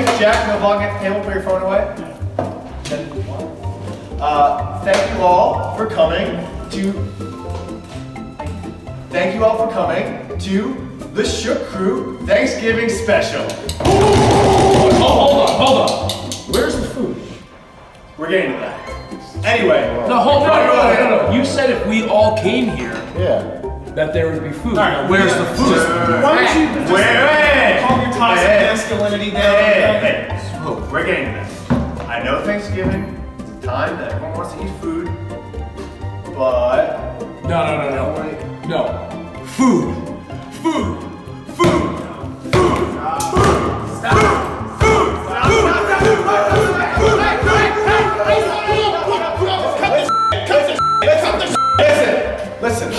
Thanks, Jack. No vlogging at the table. Put your phone away. Thank you all for coming to the Shook Crew Thanksgiving special. Hold on. Where's the food? We're getting to that. Anyway. No. You said if we all came here, that there would be food. Right, where's the food? Why don't you just calm your toxic masculinity down? Hey. We're getting to this. I know Thanksgiving is a time that everyone wants to eat food, but No. Food. Listen.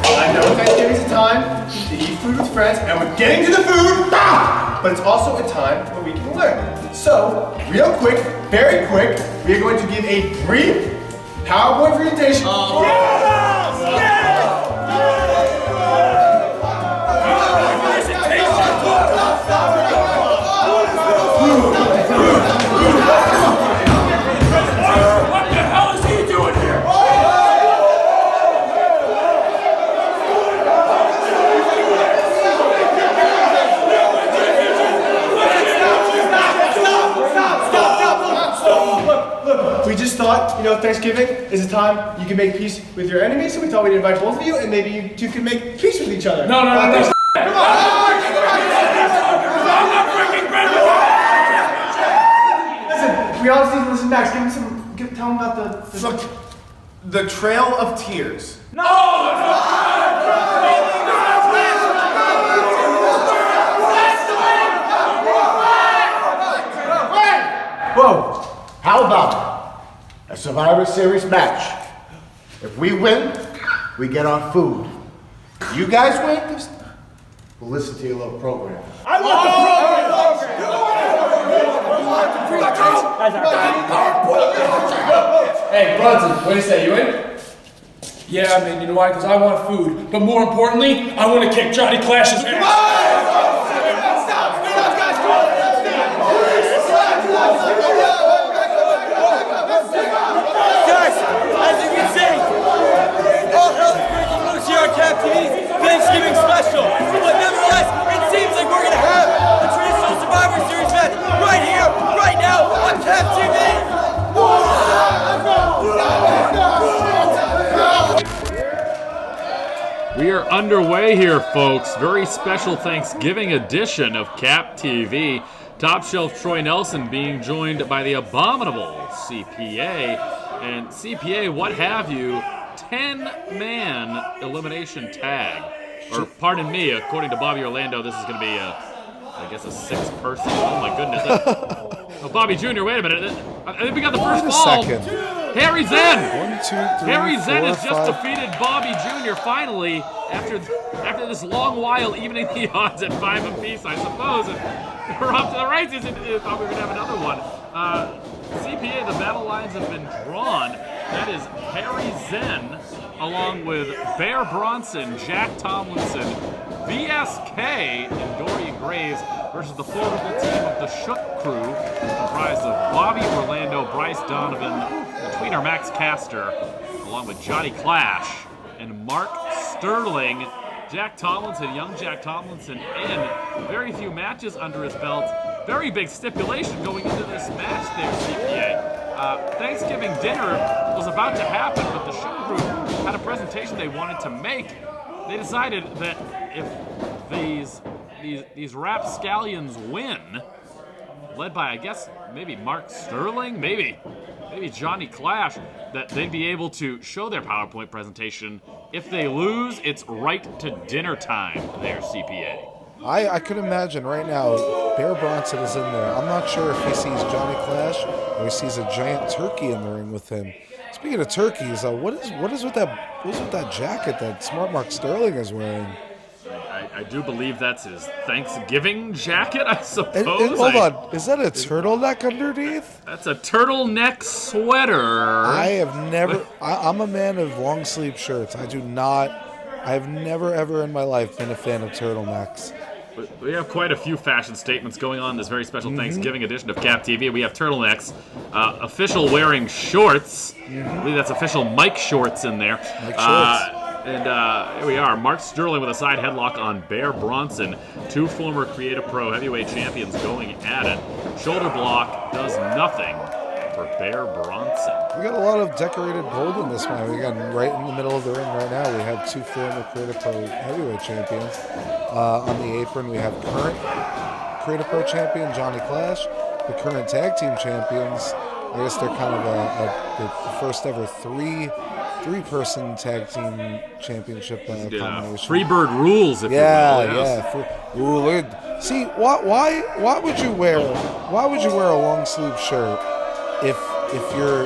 I know Thanksgiving is a time to eat food with friends, and we're getting to the food, but it's also a time where we can learn. So, real quick, very quick, we are going to give a brief PowerPoint presentation. What the hell is he doing here? Look, we just thought, Thanksgiving is a time you can make peace with your enemies, so we thought we'd invite both of you, and maybe you two can make peace with each other. No. Come on! I'm not breaking bread with Listen, we all just need to listen back. Tell them about The Trail of Tears. Whoa, how about a Survivor Series match? If we win, we get our food. You guys win, we'll listen to your little program. I want the program! Hey, Bronson, what do you say? You in? Yeah, man, you know why? Because I want food. But more importantly, I want to kick Johnny Clash's ass. Guys, as you can see, all hell is breaking loose here on Cap TV's Thanksgiving special. But nevertheless, it seems like we're going to have a traditional Survivor Series match right here, right now on Cap TV. We are underway here, folks. Very special Thanksgiving edition of Cap TV. Top Shelf Troy Nelson being joined by the abominable CPA. And CPA, what have you, 10-man elimination tag. Or, pardon me, according to Bobby Orlando, this is going to be a 6-person. Oh, my goodness. Oh, Bobby Jr., wait a minute. I think we got the first fall. Harry Zen. 1, 2, 3, Harry Zen 4, has just 5. defeated Bobby Jr. finally after this long while, evening the odds at 5 apiece, I suppose. And we're off to the races. I thought we were going to have another one. CPA, the battle lines have been drawn. That is Harry Zen, along with Bear Bronson, Jack Tomlinson, VSK, and Dorian Graves versus the formidable team of the Shook Crew, comprised of Bobby Orlando, Bryce Donovan, tweener Max Caster, along with Johnny Clash, and Mark Sterling. Jack Tomlinson, young Jack Tomlinson, in very few matches under his belt. Very big stipulation going into this match there, CPA. Thanksgiving dinner was about to happen, but the Shook Crew had a presentation they wanted to make. They decided that if these rapscallions win, led by, I guess, maybe Mark Sterling, maybe Johnny Clash, that they'd be able to show their PowerPoint presentation. If they lose, it's right to dinner time there, CPA. I could imagine right now, Bear Bronson is in there. I'm not sure if he sees Johnny Clash or he sees a giant turkey in the ring with him. Speaking of turkeys, what is with that jacket that Smart Mark Sterling is wearing? I do believe that's his Thanksgiving jacket, I suppose. Hold on, is that a turtleneck underneath? That's a turtleneck sweater. I'm a man of long sleeve shirts. I have never ever in my life been a fan of turtlenecks. We have quite a few fashion statements going on this very special Thanksgiving edition of Cap TV. We have turtlenecks, official wearing shorts. I believe that's official Mike shorts in there. Mike shorts. And here we are, Mark Sterling with a side headlock on Bear Bronson. 2 former Creative Pro heavyweight champions going at it. Shoulder block does nothing for Bear Bronson. We got a lot of decorated gold in this match. Again, right in the middle of the ring right now, we have 2 former Creative Pro heavyweight champions. On the apron, we have current Creative Pro champion Johnny Clash, the current tag team champions. I guess they're kind of the first ever three-person tag team championship combination. Freebird rules, if you will. Yeah. Ooh, see, why would you wear a long sleeve shirt if you're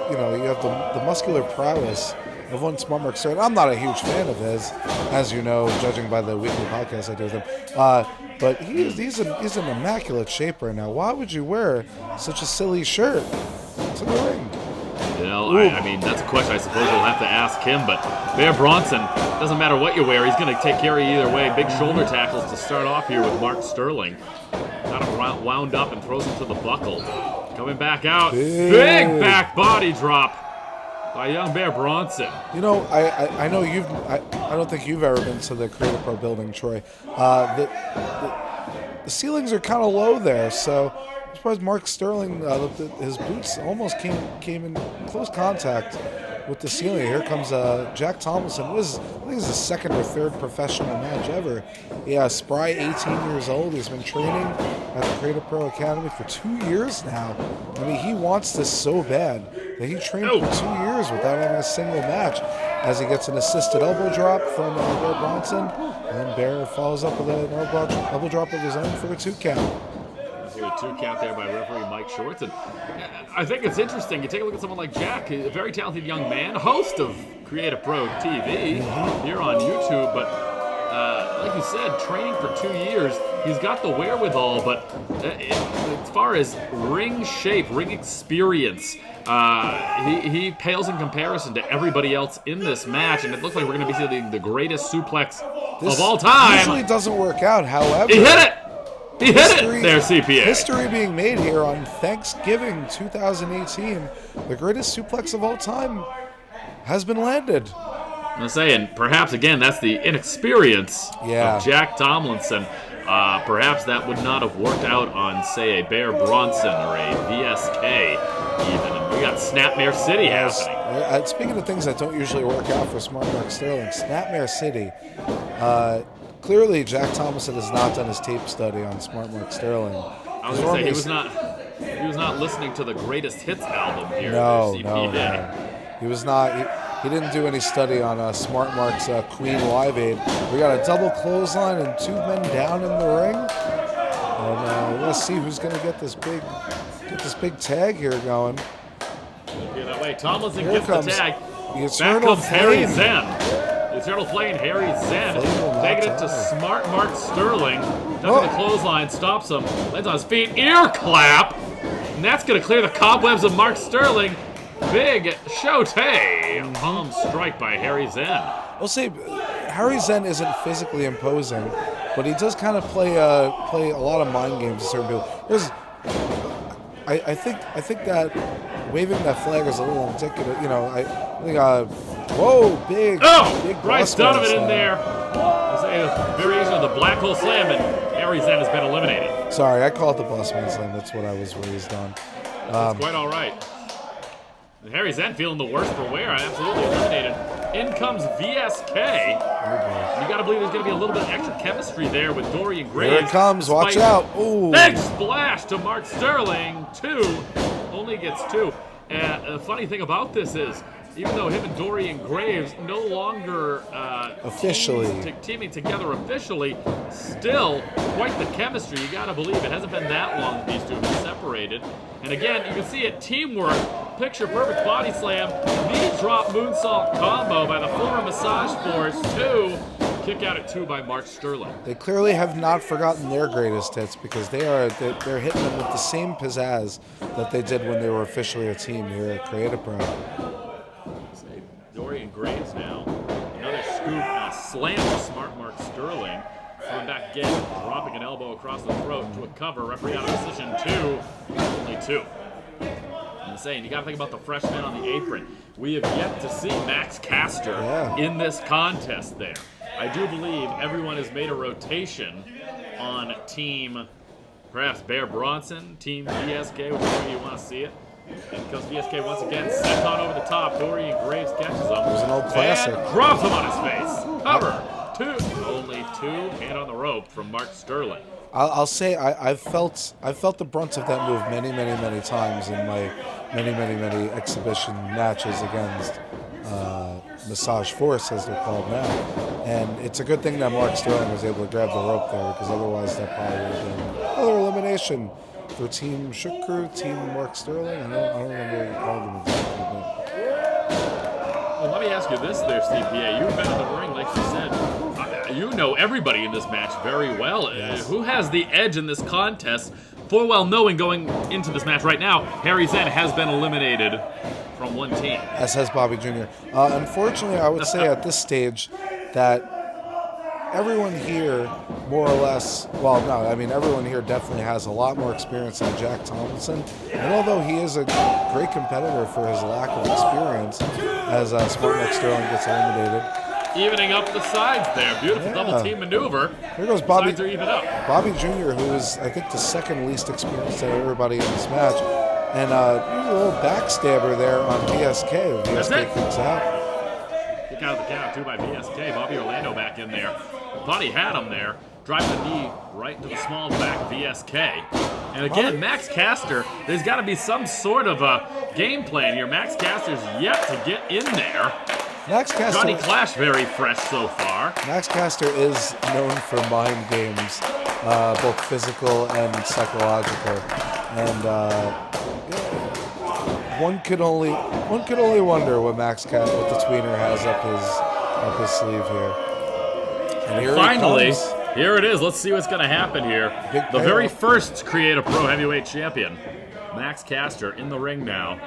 you have the muscular prowess of one Smart Mark Sterling? I'm not a huge fan of his, as you know, judging by the weekly podcast I do with him. But he's in immaculate shape right now. Why would you wear such a silly shirt to the ring? You know, I mean, that's a question I suppose we'll have to ask him, but Bear Bronson, doesn't matter what you wear, he's going to take care of you either way. Big shoulder tackles to start off here with Mark Sterling. Got him wound up and throws him to the buckle. Coming back out, big back body drop by young Bear Bronson. You know, I know I don't think you've ever been to the Creative Pro building, Troy. The ceilings are kind of low there, so I'm surprised Mark Sterling, his boots almost came in close contact with the ceiling. Here comes Jack Tomlinson. I think this is his second or third professional match ever. Yeah, spry 18 years old. He's been training at the Creative Pro Academy for 2 years now. I mean, he wants this so bad that he trained for 2 years without having a single match, as he gets an assisted elbow drop from Bear Bronson, and Bear follows up with an elbow drop of his own for a 2 count. A 2 count there by referee Mike Shorts. And I think it's interesting. You take a look at someone like Jack, a very talented young man, host of Creative Pro TV here on YouTube, but like you said, training for 2 years. He's got the wherewithal, but as far as ring shape, ring experience, he pales in comparison to everybody else in this match, and it looks like we're going to be seeing the greatest suplex of all time. This usually doesn't work out, however. He hit it! He hit it there, CPA. History being made here on Thanksgiving 2018. The greatest suplex of all time has been landed. I'm saying, perhaps, again, that's the inexperience of Jack Tomlinson. Perhaps that would not have worked out on, say, a Bear Bronson or a VSK even. And we got Snapmare City happening. Speaking of things that don't usually work out for Smart Mark Sterling, Snapmare City. Clearly, Jack Tomlinson has not done his tape study on Smart Mark Sterling. I was going to say, he was not listening to the Greatest Hits album here. No. CPA. He was not. He didn't do any study on Smart Mark's Queen Live Aid. We got a double clothesline and 2 men down in the ring. And let's see who's going to get this big tag here going. Yeah, that way. Tomlinson gets the tag. Back comes Harry Zen. The Eternal Flame, Harry Zen, taking it to Smart Mark Sterling. Ducking the clothesline, stops him, lands on his feet, ear clap, and that's going to clear the cobwebs of Mark Sterling. Big shote, palm strike by Harry Zen. I'll say Harry Zen isn't physically imposing, but he does kind of play a lot of mind games to certain people. I think that waving that flag is a little indicative. You know, I think big Bryce Donovan in there. A variation of the Black Hole Slam, and Harry Zen has been eliminated. Sorry, I call it the Busman Slam. That's what I was raised on. That's quite all right. And Harry Zen feeling the worst for wear. Absolutely eliminated. In comes VSK. You got to believe there's going to be a little bit of extra chemistry there with Dorian Graves. Here it comes. Watch out. Ooh. Big splash to Mark Sterling. 2. Only gets 2. The funny thing about this is, even though him and Dorian Graves no longer officially teaming together officially, still quite the chemistry. You gotta believe it hasn't been that long that these two have been separated. And again, you can see it, teamwork, picture perfect body slam, knee drop moonsault combo by the former Massage Force. 2. Kick out at 2 by Mark Sterling. They clearly have not forgotten their greatest hits, because they're hitting them with the same pizzazz that they did when they were officially a team here at Creative Pro. Dorian Graves now. Another scoop and a slam to Smart Mark Sterling. coming back again, dropping an elbow across the throat to a cover. Referee out of position 2. Only 2. I'm saying, you got to think about the freshman on the apron. We have yet to see Max Caster in this contest there. I do believe everyone has made a rotation on team, perhaps Bear Bronson, team VSK, whichever way you want to see it. And because VSK once again sent on over the top, Dorian Graves catches him. It was an old classic. And drops him on his face. Cover. 2. Only 2. Hand on the rope from Mark Sterling. I'll say I've felt the brunt of that move many times in my many exhibition matches against Massage Force, as they're called now. And it's a good thing that Mark Sterling was able to grab the rope there, because otherwise that probably would have been another elimination for Team Shook Crew, Team Mark Sterling. I don't remember what you called them exactly, but... Well, let me ask you this there, CPA. You've been in the ring, like you said. You know everybody in this match very well. Yes. Who has the edge in this contest? Full well knowing going into this match right now, Harry Zen has been eliminated from one team. As has Bobby Jr. Unfortunately, I would say at this stage that everyone here, more or less, well, no, I mean, everyone here definitely has a lot more experience than Jack Tomlinson. And although he is a great competitor for his lack of experience, as Smart Mark Sterling gets eliminated. Evening up the sides there. Beautiful double team maneuver. Here goes Bobby. Sides are even up. Bobby Jr., who is, I think, the second least experienced of everybody in this match. And here's a little backstabber there on VSK. VSK kicks out. Kick out of the count, too, by VSK. Bobby Orlando back in there. Buddy had him there. Driving the knee right into the small back of VSK. And again, Max Caster, there's got to be some sort of a game plan here. Max Caster's yet to get in there. Max Caster, Johnny Clash very fresh so far. Max Caster is known for mind games, both physical and psychological. And one could only wonder what what the tweener has up his sleeve here. And here finally, he comes. Here it is. Let's see what's going to happen here. The very first Create a Pro Heavyweight Champion, Max Caster, in the ring now.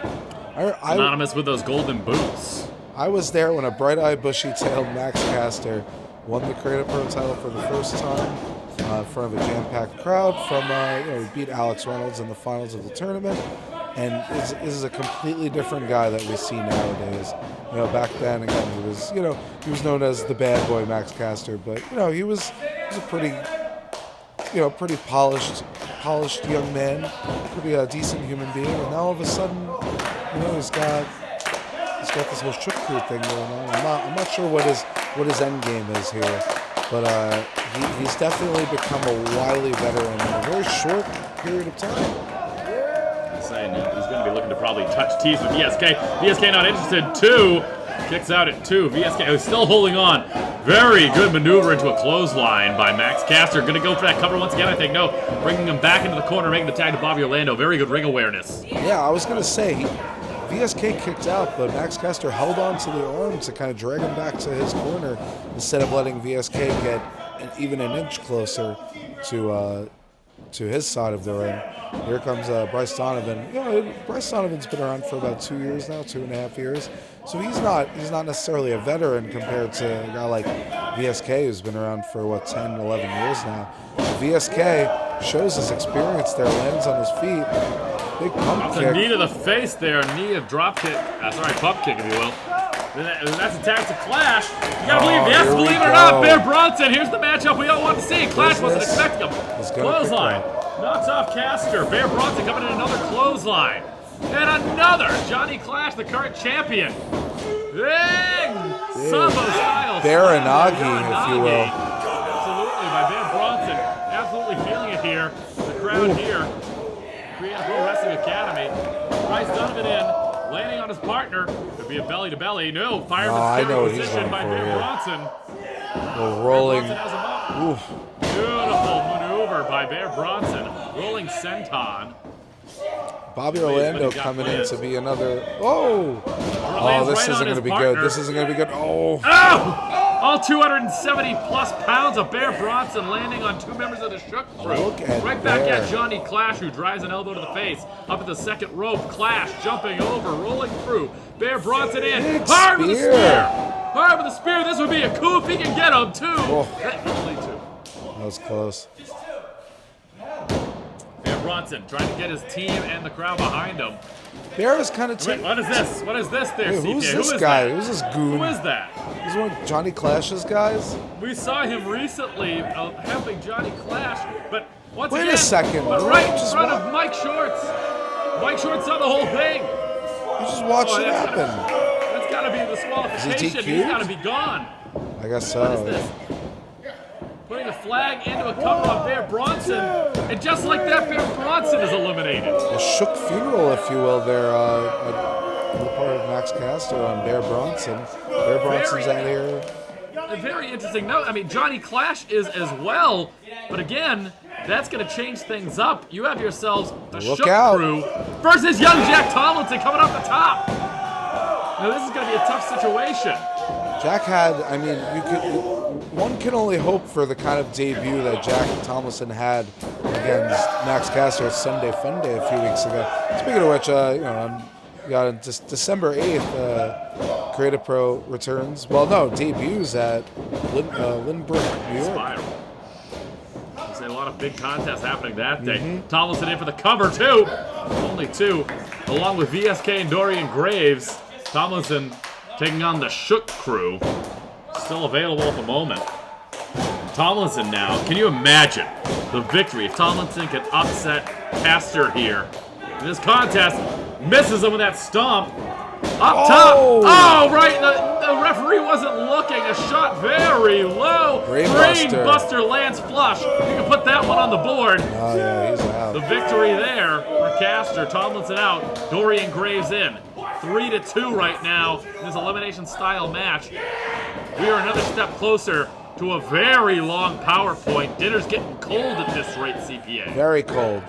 Synonymous with those golden boots. I was there when a bright-eyed, bushy-tailed Max Caster won the Create a Pro title for the first time in front of a jam-packed crowd. He beat Alex Reynolds in the finals of the tournament, and this is a completely different guy that we see nowadays. Back then, again, he was known as the bad boy Max Caster, but he was a pretty polished young man, pretty decent human being, and now all of a sudden, he's got this whole Shook Crew thing going on. I'm not sure what his end game is here, but he's definitely become a wily veteran in a very short period of time. Saying he's going to be looking to probably touch tees with VSK. VSK not interested. 2. Kicks out at 2. VSK is still holding on. Very good maneuver into a clothesline by Max Caster. Going to go for that cover once again, I think. No. Bringing him back into the corner, making the tag to Bobby Orlando. Very good ring awareness. Yeah, I was going to say, VSK kicked out, but Max Caster held on to the arms to kind of drag him back to his corner instead of letting VSK get even an inch closer to his side of the ring. Here comes Bryce Donovan. Bryce Donovan's been around for about 2 years now, 2.5 years. So he's not necessarily a veteran compared to a guy like VSK, who's been around for 10, 11 years now. VSK shows his experience there, lands on his feet. Big pump kick. A knee to the face there, knee of drop kick. Pump kick, if you will. That's a tag to Clash. You gotta believe it or not, Bear Bronson. Here's the matchup we all want to see. Clash wasn't expecting him. Clothesline. Knocks off Caster. Bear Bronson coming in another clothesline. And another. Johnny Clash, the current champion. Big Sambo style. Baranagi, if you will. Absolutely, by Bear Bronson. Absolutely feeling it here. The crowd here. Create a Pro Wrestling Academy. Bryce Donovan in, landing on his partner. Could be a belly to belly. No, fireman's position by Bear Bronson. Rolling. Bear Bronson has him up. Beautiful maneuver by Bear Bronson. Rolling senton. Bobby Orlando coming in to be another. Oh, this isn't going to be good. This isn't going to be good. Oh! All 270 plus pounds of Bear Bronson landing on 2 members of the Shook Crew. Right back at Johnny Clash, who drives an elbow to the face. Up at the second rope, Clash jumping over, rolling through. Bear Bronson in. Hard with the spear. Hard with the spear. This would be a coup if he can get him, too. Only 2. That was close. Yeah, Bronson trying to get his team and the crowd behind him. Bear is kind of Wait, what is this? What is this there, Wait, CPA? who's Who this is guy? that? Who's this goon? Who is that? He's one of Johnny Clash's guys. We saw him recently helping Johnny Clash, but once Wait again, a second. but right in Just front what? of Mike Shorts. Mike Shorts saw the whole thing. You just watched it that's happen. That's got to be the disqualification. DQ'd? He's got to be gone. I guess What is so. this? Putting a flag into a cover on Bear Bronson, and just like that, Bear Bronson is eliminated. A shook funeral, if you will, there on the part of Max Caster on Bear Bronson. Bear Bronson's out here. A very interesting note. I mean, Johnny Clash is as well, but again, that's going to change things up. You have yourselves a Look Shook out. Crew versus young Jack Tomlinson coming off the top. Now, this is going to be a tough situation. Jack had, I mean, one can only hope for the kind of debut that Jack Tomlinson had against Max Caster at Sunday Fun Day a few weeks ago. Speaking of which, we got on December 8th, Creative Pro returns. Well, no, debuts at Lynbrook, New York. Spiral. There's a lot of big contests happening that day. Tomlinson in for the cover, too. Only two. Along with VSK and Dorian Graves. Tomlinson taking on the Shook Crew. Still available at the moment. Tomlinson now. Can you imagine the victory if Tomlinson can upset Caster here in this contest? Misses him with that stomp. Up top. Oh, right. The referee wasn't looking. A shot very low. Brainbuster lands flush. You can put that one on the board. Oh, yeah, he's out. The victory there for Caster. Tomlinson out. Dorian Graves in. 3-2 right now in this elimination style match. We are another step closer to a very long PowerPoint. Dinner's getting cold at this rate, CPA. Very cold.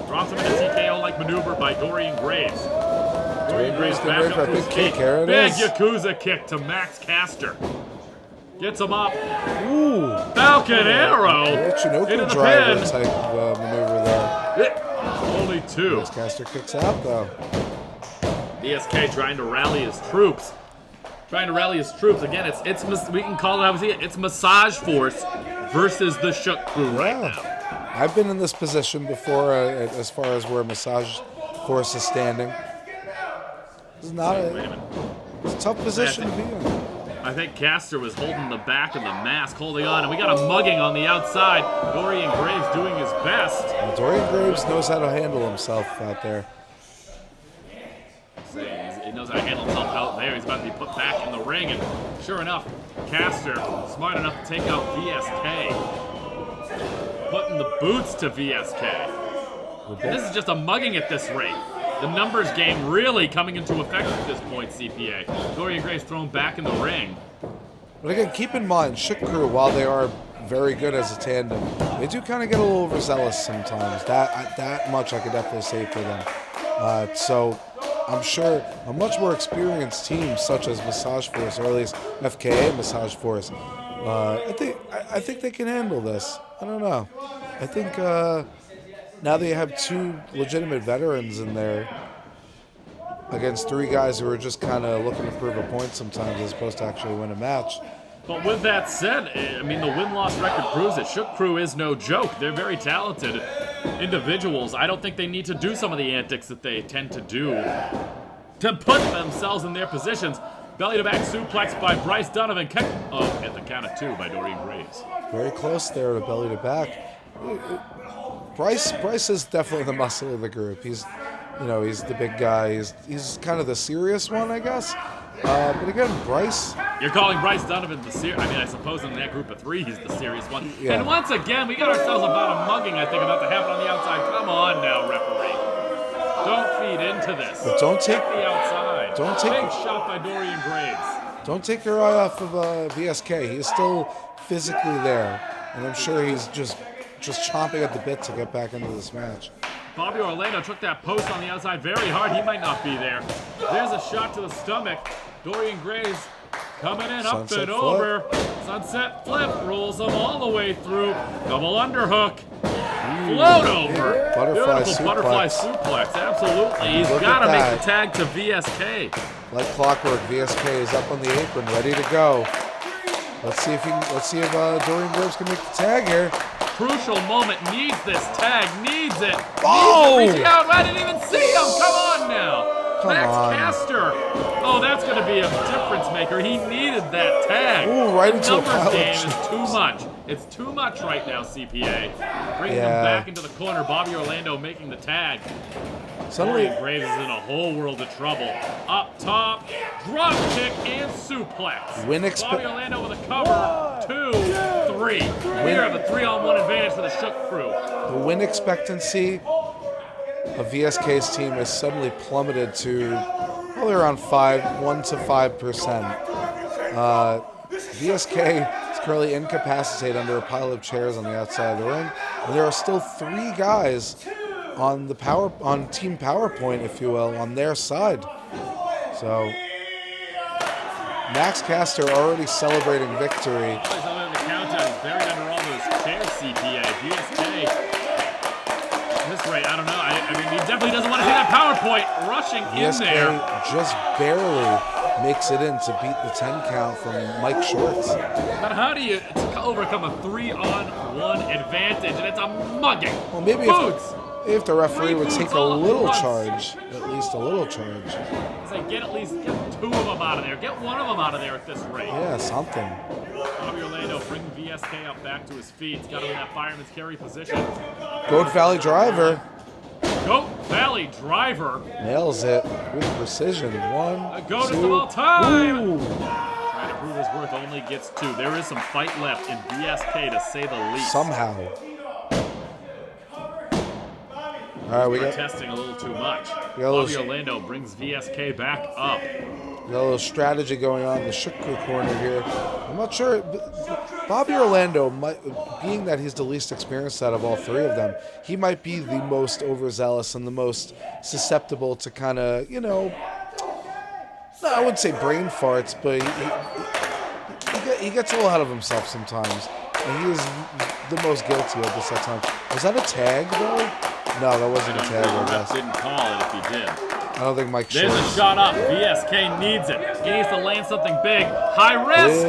Drops him in a TKO-like maneuver by Dorian Graves. Dorian Graves back up to his kick. feet. Here it Big is. Yakuza kick to Max Caster. Gets him up. Ooh. Falcon Arrow into Chinook the driver pin. type of maneuver there. Only two. Max Caster kicks out, though. BSK trying to rally his troops. Again, it's we can call it how we see it. It's Massage Force versus the Shook Crew right now. I've been in this position before, as far as where Massage Force is standing. It's not it's a tough position to be in. I think Caster was holding the back of the mask, holding on, and we got a mugging on the outside. Dorian Graves doing his best. Well, Dorian Graves knows how to handle himself out there. He knows how to handle himself out there. He's about to be put back in the ring, and sure enough, Caster smart enough to take out VSK. Putting the boots to VSK. And this is just a mugging at this rate. The numbers game really coming into effect at this point, CPA. Dorian Graves thrown back in the ring. But again, keep in mind, Shook Crew, while they are very good as a tandem, they do kind of get a little overzealous sometimes. That much I could definitely say for them. So I'm sure a much more experienced team, such as Massage Force, or at least FKA Massage Force, I think they can handle this. I don't know. I think now that you have two legitimate veterans in there against three guys who are just kind of looking to prove a point sometimes as opposed to actually win a match. But with that said, I mean, the win-loss record proves it. Shook Crew is no joke. They're very talented individuals. I don't think they need to do some of the antics that they tend to do to put themselves in their positions. Belly-to-back suplex by Bryce Donovan. At the count of two by Dorian Graves. Very close there to belly-to-back. Bryce is definitely the muscle of the group. He's the big guy. He's kind of the serious one, I guess. But again, Bryce. You're calling Bryce Donovan the serious. I mean, I suppose in that group of three, he's the serious one. Yeah. And once again, we got ourselves about a mugging, I think, about to happen on the outside. Come on now, referee. Don't feed into this. But don't take the outside. Don't take big shot by Dorian Graves. Don't take your eye off of VSK. He's still physically there, and I'm sure he's just chomping at the bit to get back into this match. Bobby Orlando took that post on the outside very hard. He might not be there. There's a shot to the stomach. Dorian Graves coming in, up and over. Sunset flip, rolls him all the way through. Double underhook. Float over. Beautiful butterfly suplex. Absolutely. He's got to make the tag to VSK. Like clockwork, VSK is up on the apron, ready to go. Let's see if Dorian Graves can make the tag here. Crucial moment. Needs this tag. Needs it. Oh! Needs it. Reaching out. I didn't even see him. Come on now. Come Max on. Caster. Oh, that's going to be a difference maker. He needed that tag. Ooh, right into a Numbers pile of game is chips. too much. It's too much right now, CPA. Bringing Yeah. him back into the corner. Bobby Orlando making the tag. Suddenly, Dorian Graves is in a whole world of trouble. Up top, drop kick and suplex. Bobby Orlando with a cover. 2, 3. We have a 3-on-1 advantage for the Shook crew. the win expectancy of VSK's team has suddenly plummeted to probably around 1 to 5%. VSK is currently incapacitated under a pile of chairs on the outside of the ring, and there are still 3 guys on the team PowerPoint, if you will, on their side. So Max Caster already celebrating victory. He's on the countdown. He's buried under all those chairs, CPA. VSK. At this rate, I don't know. I mean, he definitely doesn't want to see that PowerPoint rushing in there. VSK just barely makes it in to beat the 10 count from Mike Schwartz. But how do you overcome a 3-on-1 advantage? And it's a mugging. Well, maybe if the referee would take a little charge, at least a little charge. Say, get 2 of them out of there. Get 1 of them out of there at this rate. Yeah, something. Bobby Orlando bringing VSK up back to his feet. He's got him in that fireman's carry position. Goat Valley Driver. Goat Valley Driver. Nails it with precision. 1, A goatest 2. of all time. Ooh. Trying to prove his worth, only gets 2. There is some fight left in VSK, to say the least. Somehow. All right, we got testing a little too much. We got a little Bobby Orlando brings VSK back up. a little strategy going on in the Shook Crew corner here. I'm not sure. Bobby Orlando, being that he's the least experienced out of all 3 of them, he might be the most overzealous and the most susceptible to kind of, I wouldn't say brain farts, but he gets a little ahead of himself sometimes. And he is the most guilty of this at times. Was that a tag, though? No, that wasn't a tag, I guess. Didn't call it if he did. I don't think Mike There's Schwartz. a shot up. VSK needs it. He needs to land something big. High risk.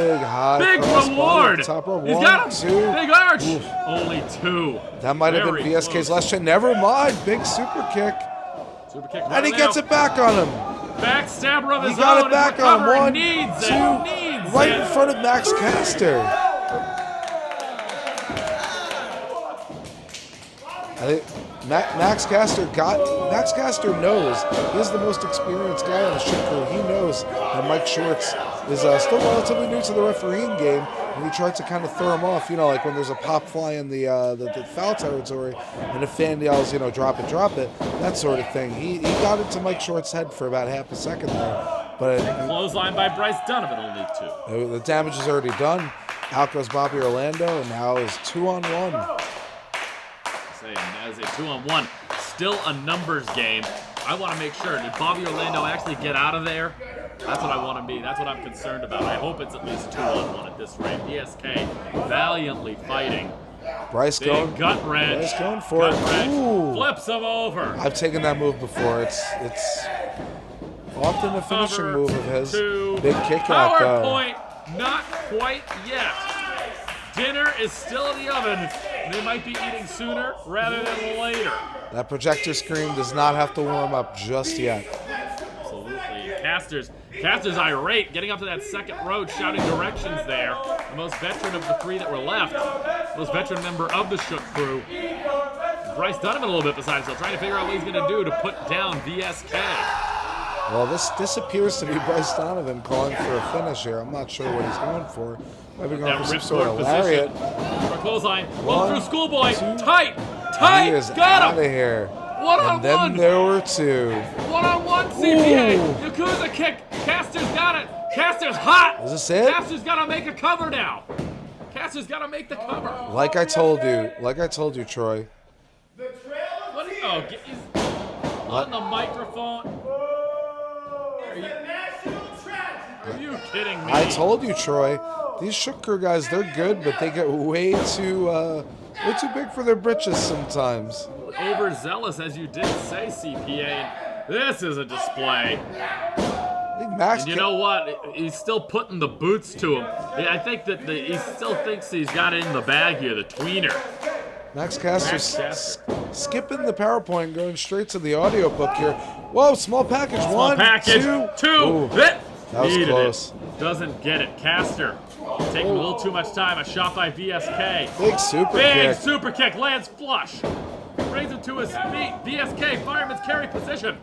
Big reward. Top rope. He's 1, got him. 2. Big arch. Oof. Only 2. That might have been Very VSK's close. last chance. Never mind. Big super kick. Super kick. And he gets it back on him. Backstabber of his He got own. it back on him. 1, 2. Needs Right it. in front of Max Caster. I think Max Caster knows he's the most experienced guy on the Shook Crew. He knows that Mike Schwartz is still relatively new to the refereeing game, and he tried to kind of throw him off. Like when there's a pop fly in the foul territory, and a fan yells, drop it, that sort of thing. He got into Mike Schwartz's head for about half a second there, but Clothesline by Bryce Donovan, only 2. the damage is already done. Out goes Bobby Orlando, and now is 2-on-1. As a 2-on-1, still a numbers game. I want to make sure, did Bobby Orlando actually get out of there? That's what I want to be. That's what I'm concerned about. I hope it's at least 2-on-1 at this rate. VSK valiantly fighting. Bryce going gut wrench. Bryce going for it. Ooh. Flips him over. I've taken that move before. It's often a finishing move of his. Big kick out though. PowerPoint, not quite yet. Dinner is still in the oven. They might be eating sooner rather than later. That projector screen does not have to warm up just yet. Absolutely. Caster's irate, getting up to that second road, shouting directions there. The most veteran of the 3 that were left. Most veteran member of the Shook Crew. Bryce Donovan a little bit beside himself, trying to figure out what he's going to do to put down VSK. Well, this appears to be Bryce Donovan calling for a finish here. I'm not sure what he's going for. Might be going for some sort of lariat. For clothesline, roll 1, through Schoolboy, 2. tight, He is got out him. of here. 1-on-1. And then there were 2. 1-on-1 CPA. Ooh. Yakuza kick. Caster's got it. Caster's hot. Is this it? Caster's got to make a cover now. Caster's got to make the cover. Like I told you, Troy. What? He's on the microphone. Are you kidding me? I told you, Troy. These Shook Crew guys, they're good, but they get way too big for their britches sometimes. Overzealous, as you did say, CPA. This is a display. I think Max. And you know what? He's still putting the boots to him. I think that he still thinks he's got it in the bag here, the tweener. Max Caster skipping the PowerPoint, going straight to the audiobook here. Whoa, small package. Small One, package. Two. Ooh, that was Needed close. It. Doesn't get it. Caster taking a little too much time. A shot by VSK. Big super Big kick. super kick. Lands flush. Brings him to his feet. VSK, fireman's carry position.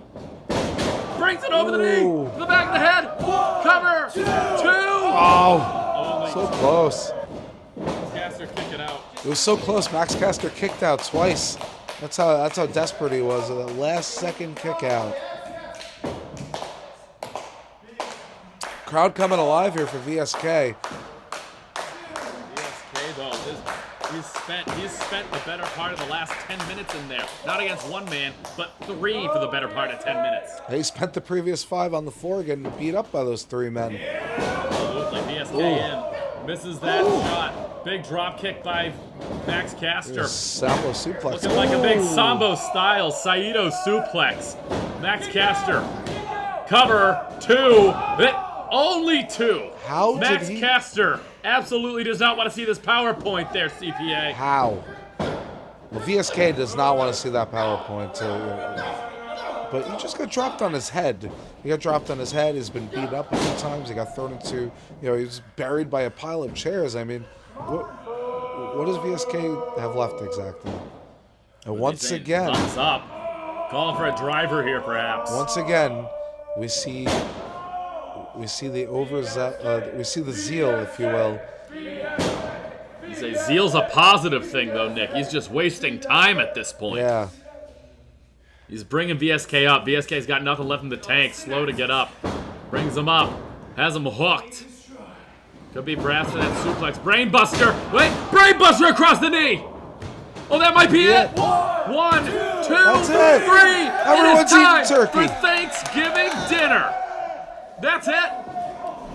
Brings it over the knee. To the back of the head. Cover. Two. Oh, so close. Caster kick it out. It was so close. Max Caster kicked out twice. That's how desperate he was. The last second kick out. Crowd coming alive here for VSK. VSK though, he's spent the better part of the last 10 minutes in there. Not against one man, but 3 for the better part of 10 minutes. He spent the previous 5 on the floor getting beat up by those 3 men. Absolutely, VSK in. Misses that shot. Big drop kick by Max Caster. Sambo suplex. Looking like a big Sambo style Saito suplex. Max Caster. Cover. 2. Only 2. How Max did he... Caster absolutely does not want to see this PowerPoint there, CPA. How? Well, VSK does not want to see that PowerPoint. But he just got dropped on his head. He got dropped on his head. He's been beat up a few times. He got thrown into, he was buried by a pile of chairs. I mean, what does VSK have left exactly? And once again, thumbs up. Calling for a driver here, perhaps. Once again, we see the we see the zeal, if you will. You say zeal's a positive thing, though, Nick. He's just wasting time at this point. Yeah. He's bringing VSK up. VSK's got nothing left in the tank. Slow to get up. Brings him up. Has him hooked. Could be perhaps for that suplex. Brainbuster. Wait. Brainbuster across the knee. Oh, that might be it. 1, 2, 3. Everyone's eating turkey. For Thanksgiving dinner. That's it.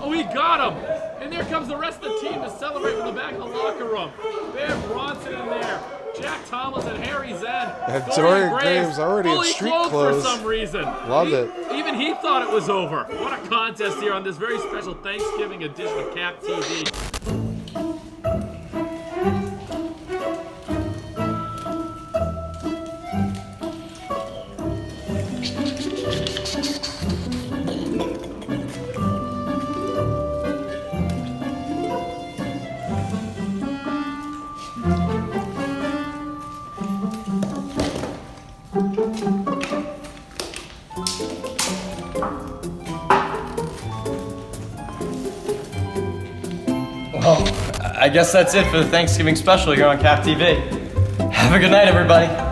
Oh, he got him. And there comes the rest of the team to celebrate from the back of the locker room. Bear Bronson in there. Jack Tomlinson, Harry Zen, and Dorian Graves already in street clothes. For some reason. Loved it. Even he thought it was over. What a contest here on this very special Thanksgiving edition of Cap TV. Well, I guess that's it for the Thanksgiving special here on Cap TV. Have a good night, everybody.